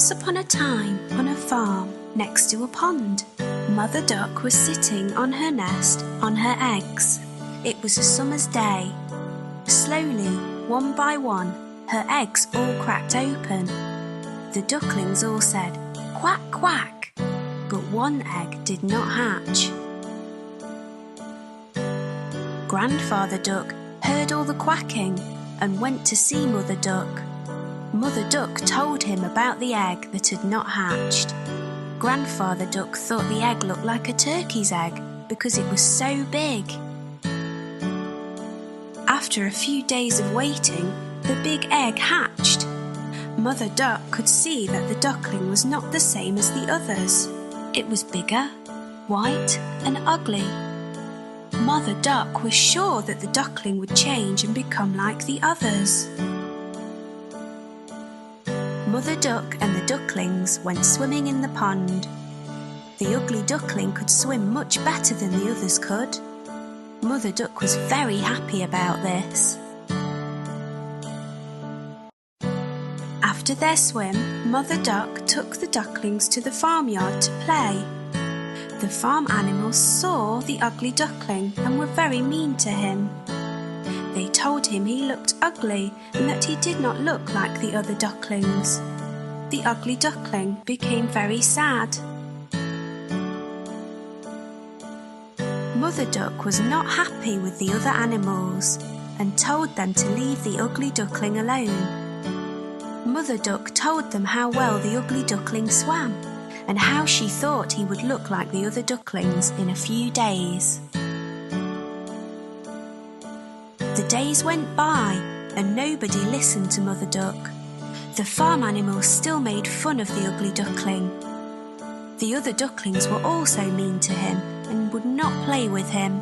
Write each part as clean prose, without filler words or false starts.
Once upon a time, on a farm next to a pond, Mother Duck was sitting on her nest on her eggs. It was a summer's day. Slowly, one by one, her eggs all cracked open. The ducklings all said, "Quack, quack," but one egg did not hatch. Grandfather Duck heard all the quacking and went to see Mother Duck. Mother Duck told him about the egg that had not hatched. Grandfather Duck thought the egg looked like a turkey's egg because it was so big. After a few days of waiting, the big egg hatched. Mother Duck could see that the duckling was not the same as the others. It was bigger, white, and ugly. Mother Duck was sure that the duckling would change and become like the others. Mother Duck and the ducklings went swimming in the pond. The ugly duckling could swim much better than the others could. Mother Duck was very happy about this. After their swim, Mother Duck took the ducklings to the farmyard to play. The farm animals saw the ugly duckling and were very mean to him. They told him he looked ugly and that he did not look like the other ducklings. The ugly duckling became very sad. Mother Duck was not happy with the other animals and told them to leave the ugly duckling alone. Mother Duck told them how well the ugly duckling swam and how she thought he would look like the other ducklings in a few days. The days went by and nobody listened to Mother Duck. The farm animals still made fun of the ugly duckling. The other ducklings were also mean to him and would not play with him.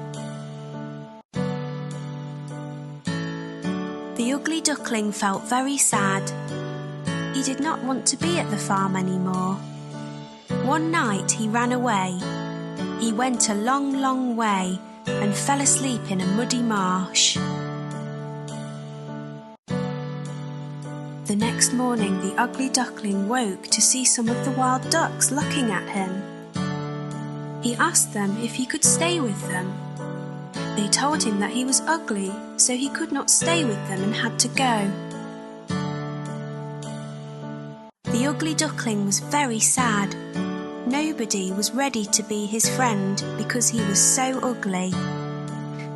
The ugly duckling felt very sad. He did not want to be at the farm anymore. One night he ran away. He went a long, long way and fell asleep in a muddy marsh. The next morning the ugly duckling woke to see some of the wild ducks looking at him. He asked them if he could stay with them. They told him that he was ugly, so he could not stay with them and had to go. The ugly duckling was very sad. Nobody was ready to be his friend because he was so ugly.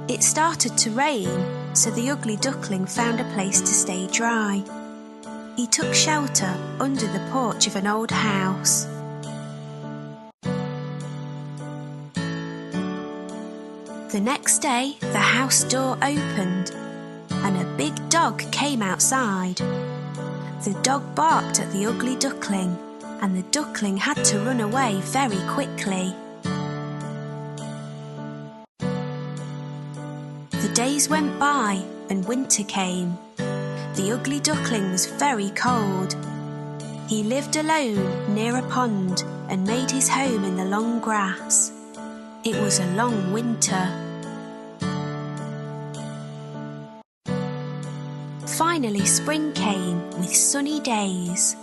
It started to rain, so the ugly duckling found a place to stay dry. He took shelter under the porch of an old house. The next day, the house door opened and a big dog came outside. The dog barked at the ugly duckling and the duckling had to run away very quickly. The days went by and winter came. The ugly duckling was very cold. He lived alone near a pond and made his home in the long grass. It was a long winter. Finally spring came with sunny days.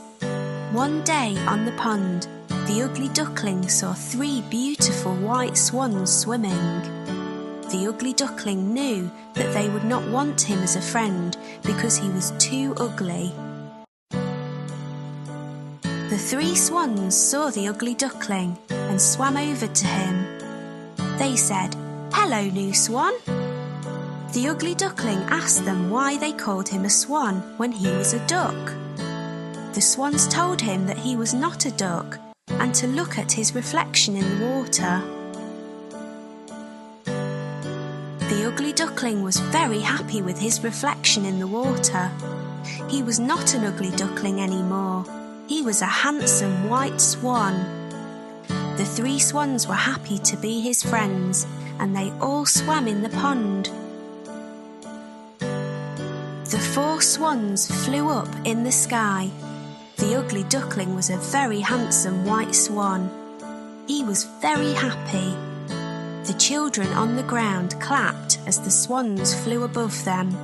One day on the pond, the ugly duckling saw 3 beautiful white swans swimming. The ugly duckling knew that they would not want him as a friend because he was too ugly. The 3 swans saw the ugly duckling and swam over to him. They said, "Hello, new swan." The ugly duckling asked them why they called him a swan when he was a duck. The swans told him that he was not a duck and to look at his reflection in the water. The ugly duckling was very happy with his reflection in the water. He was not an ugly duckling anymore. He was a handsome white swan. The 3 swans were happy to be his friends, and they all swam in the pond. The 4 swans flew up in the sky. The ugly duckling was a very handsome white swan. He was very happy. The children on the ground clapped as the swans flew above them.